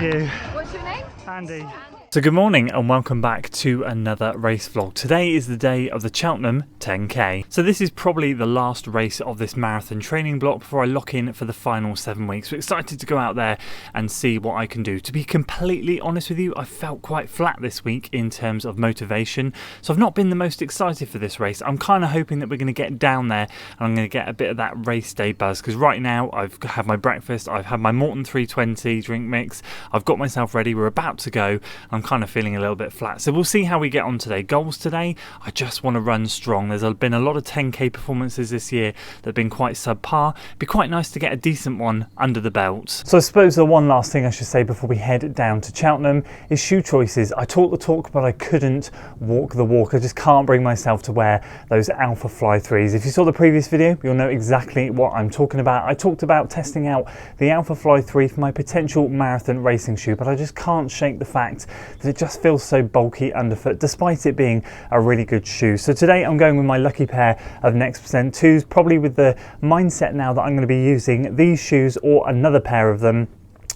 Thank you. What's your name? Andy. So good morning and welcome back to another race vlog. Today is the day of the Cheltenham 10K. So this is probably the last race of this marathon training block before I lock in for the final 7 weeks. We're excited to go out there and see what I can do. To be completely honest with you, I felt quite flat this week in terms of motivation. So I've not been the most excited for this race. I'm kind of hoping that we're going to get down there and I'm going to get a bit of that race day buzz, because right now I've had my breakfast, I've had my Morton 320 drink mix, I've got myself ready, we're about to go. I'm kind of feeling a little bit flat, so we'll see how we get on today. Goals today, I just want to run strong. There's been a lot of 10k performances this year that have been quite subpar. It'd be quite nice to get a decent one under the belt. So I suppose the one last thing I should say before we head down to Cheltenham is shoe choices. I talk the talk, but I couldn't walk the walk. I just can't bring myself to wear those Alpha Fly 3s. If you saw the previous video, you'll know exactly what I'm talking about. I talked about testing out the Alpha Fly 3 for my potential marathon racing shoe, but I just can't shake the fact that it just feels so bulky underfoot, despite it being a really good shoe. So today I'm going with my lucky pair of Next Percent 2s, probably with the mindset now that I'm going to be using these shoes or another pair of them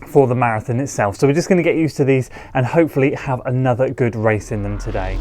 for the marathon itself. So we're just going to get used to these and hopefully have another good race in them today.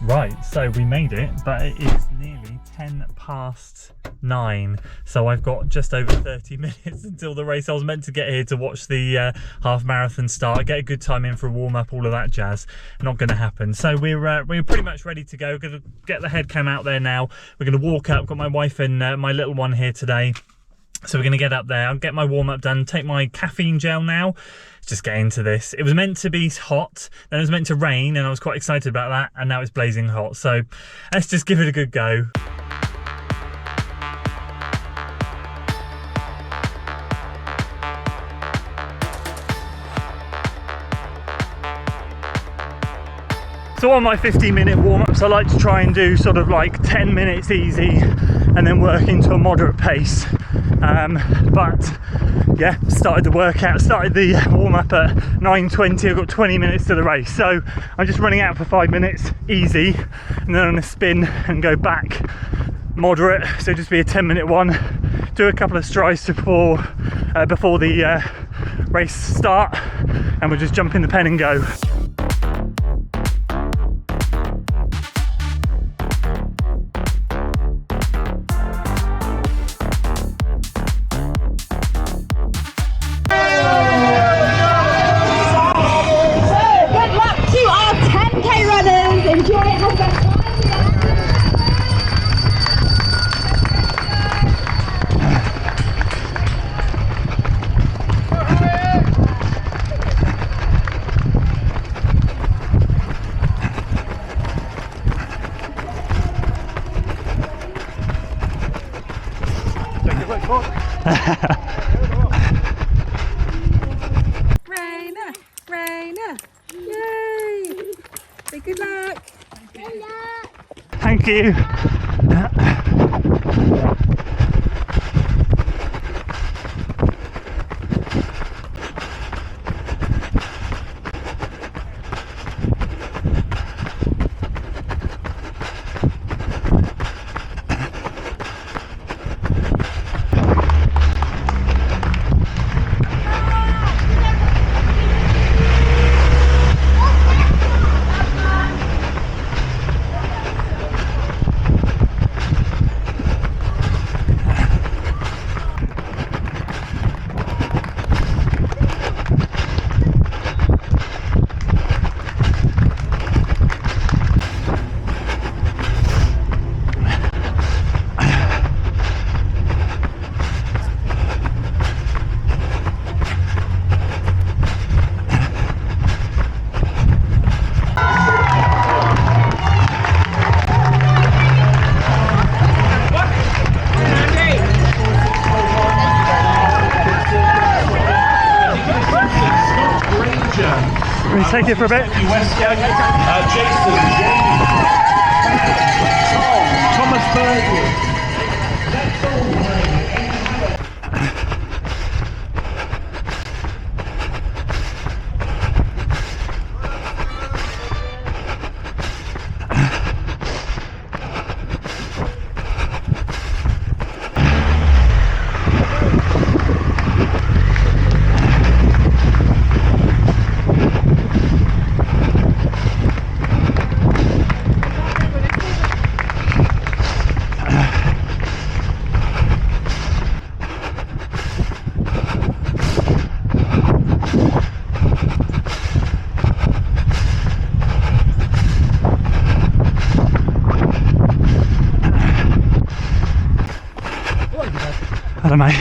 Right, so we made it, but it is nearly 9:10. So I've got just over 30 minutes until the race. I was meant to get here to watch the half marathon start, get a good time in for a warm up, all of that jazz. Not going to happen. So we're pretty much ready to go. Going to get the head cam out there now. We're going to walk up. Got my wife and my little one here today. So we're going to get up there. I'll get my warm up done. Take my caffeine gel now. Just get into this. It was meant to be hot, then it was meant to rain, and I was quite excited about that, and now it's blazing hot. So let's just give it a good go. So on my 15-minute warm-ups, I like to try and do sort of like 10 minutes easy and then work into a moderate pace. But yeah, started the workout, started the warm-up at 9:20. I've got 20 minutes to the race, so I'm just running out for 5 minutes easy, and then I'm going to spin and go back moderate, so just be a 10-minute one, do a couple of strides before the race start, and we'll just jump in the pen and go. Rainer, yay! Say good luck. Good luck. Thank you. Can we take it for a bit? Jason, Tom, Thomas Burgess. I don't know.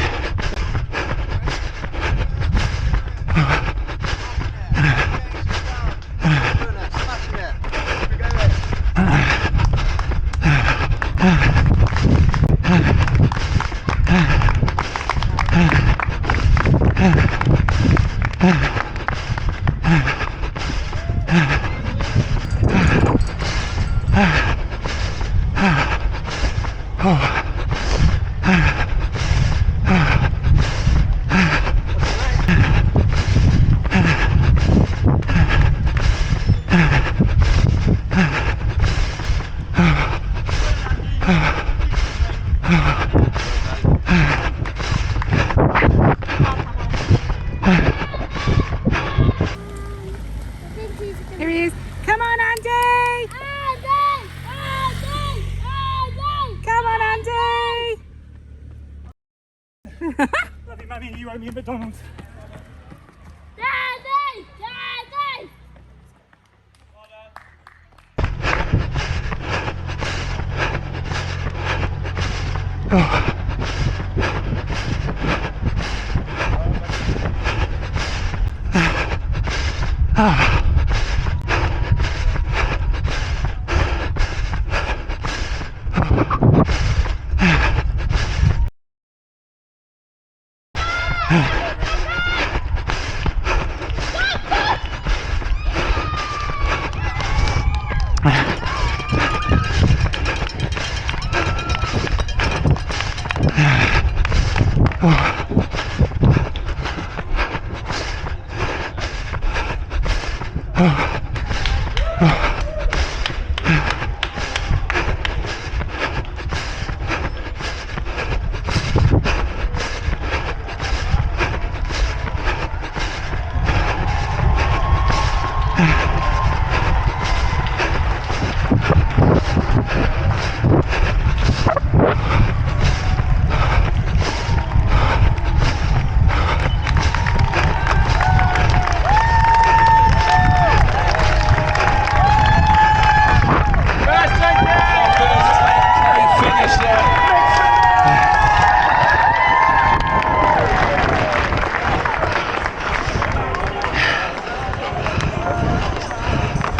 Here he is. Come on, Andy! Come on, Andy! Bloody mummy, you owe me a McDonald's. Daddy! Oh.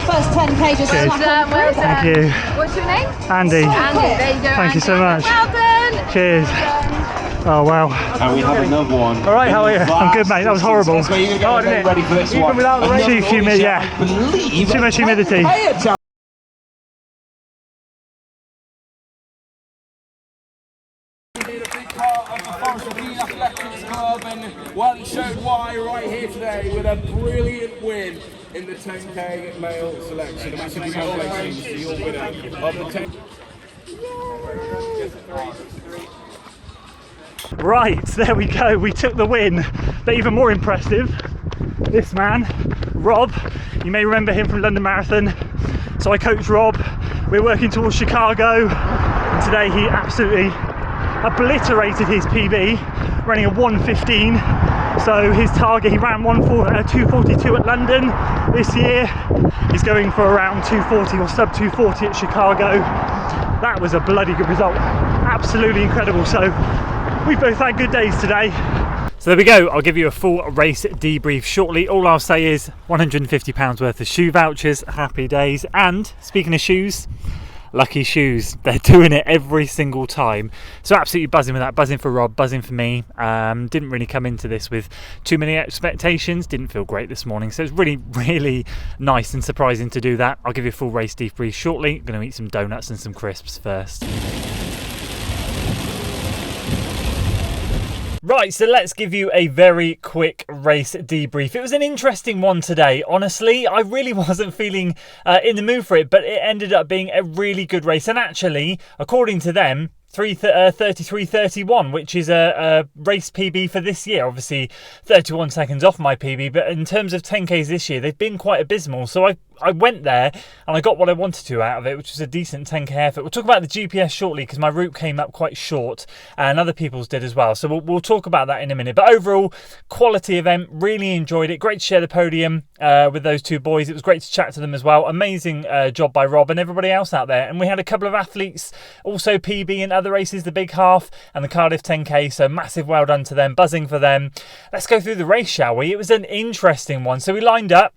First 10K just Cheers. well done. Thank you. What's your name? Andy. Andy, there you go. Thank you so much. Well done! Cheers. Oh wow. And we have another one. Alright, how are you? I'm good, mate. That was horrible. So you're going to get ready for this Even one. without the rain. Too humid, yeah. I believe Too much humidity. Well, he showed why right here today with a brilliant win in the 10K male selection. A massive congratulations to your winner of the 10. Right, there we go. We took the win. But even more impressive, this man, Rob. You may remember him from London Marathon. So I coached Rob. We're working towards Chicago. And today he absolutely obliterated his PB, running a 1:15. So his target, he ran 2:42 at London this year. He's going for around 2:40 or sub 2:40 at Chicago. That was a bloody good result. Absolutely incredible. So we've both had good days today. So there we go. I'll give you a full race debrief shortly. All I'll say is £150 worth of shoe vouchers. Happy days. And speaking of shoes, lucky shoes. They're doing it every single time. So absolutely buzzing with that, buzzing for Rob, buzzing for me. Didn't really come into this with too many expectations, didn't feel great this morning. So it's really, really nice and surprising to do that. I'll give you a full race debrief shortly. I'm going to eat some donuts and some crisps first. Right, so let's give you a very quick race debrief. It was an interesting one today. Honestly, I really wasn't feeling in the mood for it, but it ended up being a really good race. And actually, according to them, 33.31, which is a race PB for this year. Obviously 31 seconds off my PB, but in terms of 10Ks this year, they've been quite abysmal. So I went there and I got what I wanted to out of it, which was a decent 10K effort. We'll talk about the GPS shortly because my route came up quite short and other people's did as well. So we'll talk about that in a minute. But overall, quality event, really enjoyed it. Great to share the podium with those two boys. It was great to chat to them as well. Amazing job by Rob and everybody else out there. And we had a couple of athletes also PB in other races, the Big Half and the Cardiff 10K. So massive well done to them, buzzing for them. Let's go through the race, shall we? It was an interesting one. So we lined up.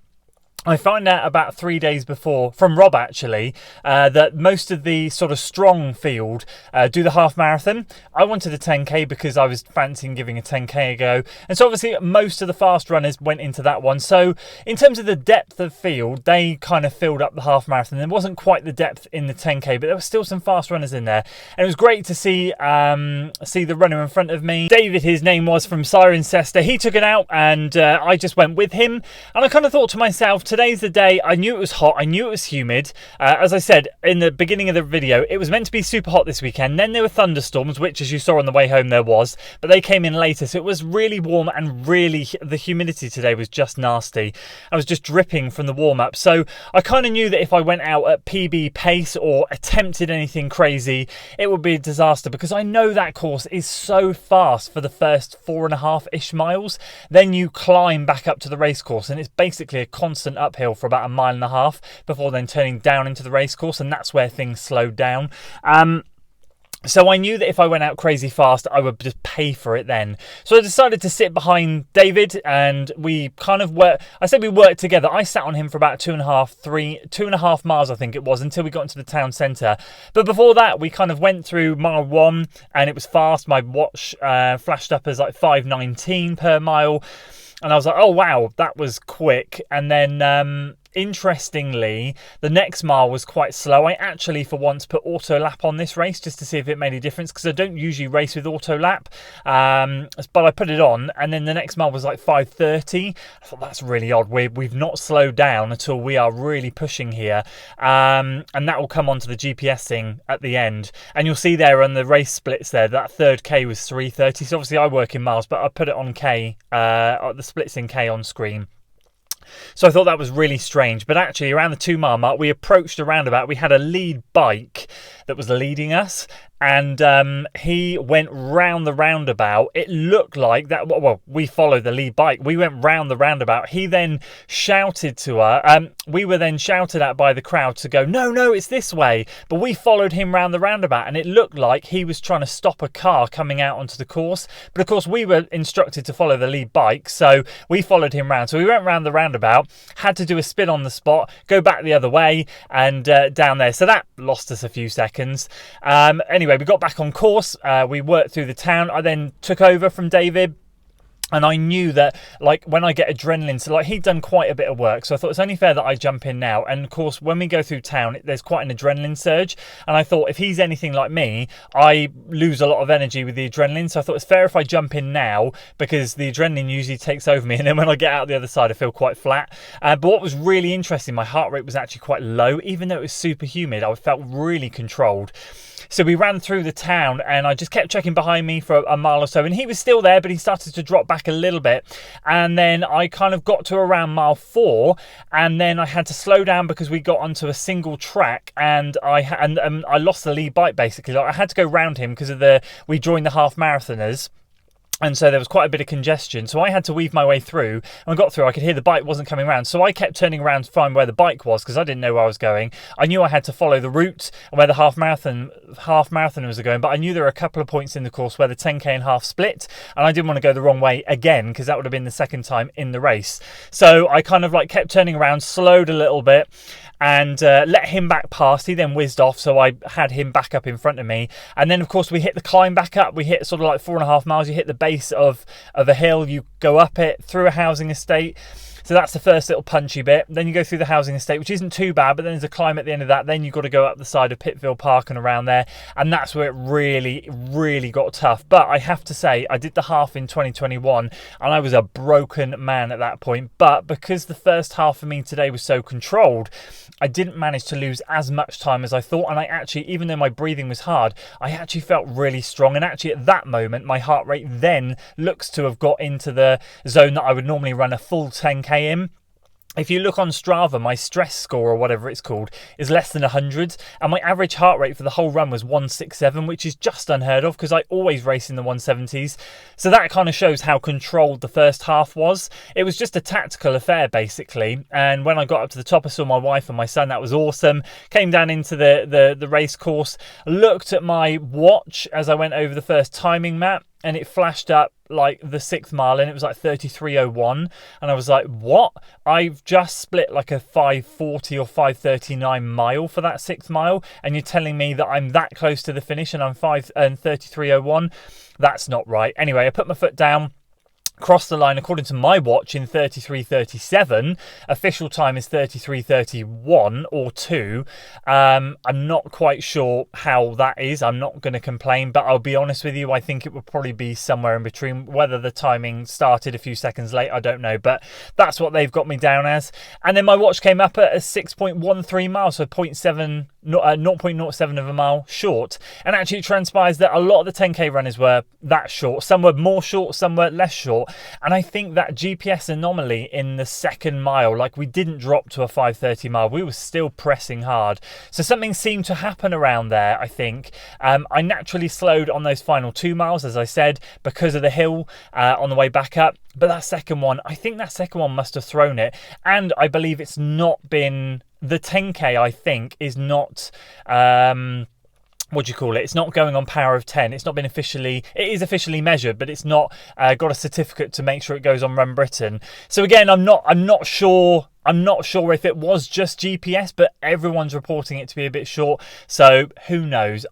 I found out about 3 days before, from Rob actually, that most of the sort of strong field do the half marathon. I wanted a 10K because I was fancying giving a 10K a go. And so obviously most of the fast runners went into that one. So in terms of the depth of field, they kind of filled up the half marathon. There wasn't quite the depth in the 10K, but there were still some fast runners in there. And it was great to see the runner in front of me. David, his name was, from Cirencester. He took it out and I just went with him. And I kind of thought to myself, today's the day. I knew it was hot. I knew it was humid. As I said in the beginning of the video, it was meant to be super hot this weekend. Then there were thunderstorms, which, as you saw on the way home, there was. But they came in later. So it was really warm and really, the humidity today was just nasty. I was just dripping from the warm-up. So I kind of knew that if I went out at PB pace or attempted anything crazy, it would be a disaster because I know that course is so fast for the first 4.5-ish miles. Then you climb back up to the race course and it's basically a constant uphill for about 1.5 miles before then turning down into the race course, and that's where things slowed down. So I knew that if I went out crazy fast, I would just pay for it then. So I decided to sit behind David and we kind of worked. I said we worked together. I sat on him for about 2.5 miles, I think it was, until we got into the town centre. But before that, we kind of went through mile 1 and it was fast. My watch flashed up as like 5:19 per mile. And I was like, oh, wow, that was quick. And then, interestingly, the next mile was quite slow. I actually, for once, put auto lap on this race just to see if it made a difference because I don't usually race with auto lap. But I put it on. And then the next mile was like 5:30. I thought, that's really odd. We've not slowed down at all. We are really pushing here. And that will come onto the GPS thing at the end. And you'll see there on the race splits there, that third K was 3:30. So obviously I work in miles, but I put it on K, the splits in K on screen. So I thought that was really strange. But actually, around the 2 mile mark, we approached a roundabout. We had a lead bike that was leading us. And he went round the roundabout. It looked like that. Well, we followed the lead bike. We went round the roundabout. He then shouted to her. We were then shouted at by the crowd to go, no, it's this way. But we followed him round the roundabout. And it looked like he was trying to stop a car coming out onto the course. But of course, we were instructed to follow the lead bike. So we followed him round. So we went round the roundabout, had to do a spin on the spot, go back the other way and down there. So that lost us a few seconds. Anyway, we got back on course. We worked through the town. I then took over from David. And I knew that, like, when I get adrenaline, so like he'd done quite a bit of work. So I thought it's only fair that I jump in now. And of course, when we go through town, there's quite an adrenaline surge. And I thought if he's anything like me, I lose a lot of energy with the adrenaline. So I thought it's fair if I jump in now because the adrenaline usually takes over me. And then when I get out the other side, I feel quite flat. But what was really interesting, my heart rate was actually quite low. Even though it was super humid, I felt really controlled. So we ran through the town and I just kept checking behind me for a mile or so. And he was still there, but he started to drop back a little bit. And then I kind of got to around mile 4 and then I had to slow down because we got onto a single track and I lost the lead bike basically. Like I had to go round him because of we joined the half marathoners. And so there was quite a bit of congestion. So I had to weave my way through. And I got through, I could hear the bike wasn't coming around. So I kept turning around to find where the bike was because I didn't know where I was going. I knew I had to follow the route and where the half marathoners were going. But I knew there were a couple of points in the course where the 10K and half split. And I didn't want to go the wrong way again because that would have been the second time in the race. So I kind of like kept turning around, slowed a little bit. and let him back past. He then whizzed off, so I had him back up in front of me. And then, of course, we hit the climb back up. We hit sort of like 4.5 miles. You hit the base of a hill. You go up it through a housing estate. So that's the first little punchy bit. Then you go through the housing estate, which isn't too bad, but then there's a climb at the end of that. Then you've got to go up the side of Pittville Park and around there. And that's where it really, really got tough. But I have to say, I did the half in 2021 and I was a broken man at that point. But because the first half for me today was so controlled, I didn't manage to lose as much time as I thought. And I actually, even though my breathing was hard, I actually felt really strong. And actually at that moment, my heart rate then looks to have got into the zone that I would normally run a full 10K in. If you look on Strava, my stress score, or whatever it's called, is less than 100, and my average heart rate for the whole run was 167, which is just unheard of because I always race in the 170s. So that kind of shows how controlled the first half was. It was just a tactical affair, basically. And when I got up to the top, I saw my wife and my son. That was awesome. Came down into the race course, looked at my watch as I went over the first timing map, and it flashed up like the 6th mile and it was like 33:01, and I was like, what? I've just split like a 5:40 or 5:39 mile for that 6th mile, and you're telling me that I'm that close to the finish and I'm 33:01? That's not right. Anyway, I put my foot down, crossed the line according to my watch in 33:37. Official time is 33:31 or 2. I'm not quite sure how that is. I'm not going to complain, but I'll be honest with you, I think it would probably be somewhere in between. Whether the timing started a few seconds late, I don't know, but that's what they've got me down as. And then my watch came up at a 6.13 miles, so 0.07 of a mile short. And actually it transpires that a lot of the 10K runners were that short. Some were more short, some were less short. And I think that GPS anomaly in the 2nd mile, like we didn't drop to a 5:30 mile, we were still pressing hard. So something seemed to happen around there, I think. I naturally slowed on those final 2 miles, as I said, because of the hill on the way back up. But that second one, I think that second one must have thrown it. And I believe it's not been, the 10K I think is not... what do you call it? It's not going on power of 10. It's not been officially, it is officially measured, but it's not got a certificate to make sure it goes on Run Britain. So again, I'm not sure if it was just GPS, but everyone's reporting it to be a bit short. So who knows?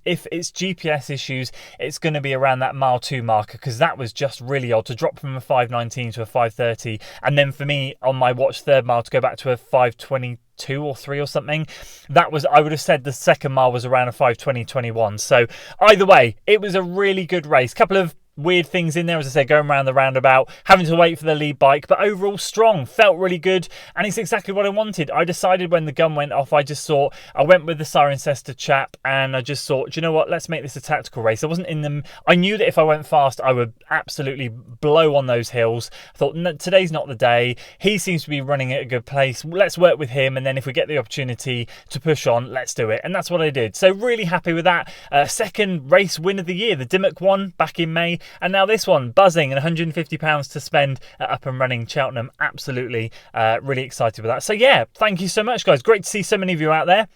If it's GPS issues, it's going to be around that mile 2 marker, because that was just really odd to drop from a 5:19 to a 5:30, and then for me on my watch 3rd mile to go back to a 5:22 or 3 or something. That was, I would have said the 2nd mile was around a 5:20:21. So either way, it was a really good race. Couple of weird things in there, as I said, going around the roundabout, having to wait for the lead bike, but overall strong, felt really good, and it's exactly what I wanted. I decided when the gun went off, I went with the Cirencester chap, and I just thought, do you know what, let's make this a tactical race. I wasn't in them. I knew that if I went fast, I would absolutely blow on those hills. I thought, no, today's not the day. He seems to be running at a good pace. Let's work with him, and then if we get the opportunity to push on, let's do it. And that's what I did. So really happy with that. Second race win of the year, the Dimmock one back in May. And now this one, buzzing, and £150 to spend at Up and Running Cheltenham. Absolutely really excited with that. So yeah, thank you so much, guys. Great to see so many of you out there.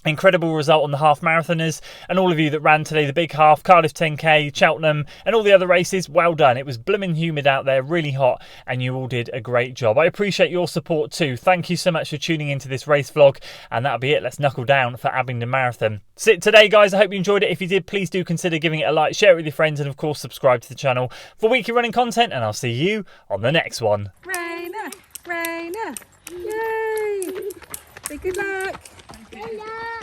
Incredible result on the half marathoners, and all of you that ran today, the big half, Cardiff 10K, Cheltenham, and all the other races. Well done. It was blooming humid out there, really hot, and you all did a great job. I appreciate your support too. Thank you so much for tuning into this race vlog, and that'll be it. Let's knuckle down for Abingdon Marathon. That's it today, guys. I hope you enjoyed it. If you did, please do consider giving it a like, share it with your friends, and of course subscribe to the channel for weekly running content, and I'll see you on the next one. Rainer, Rainer, yay! Say good luck. Hello.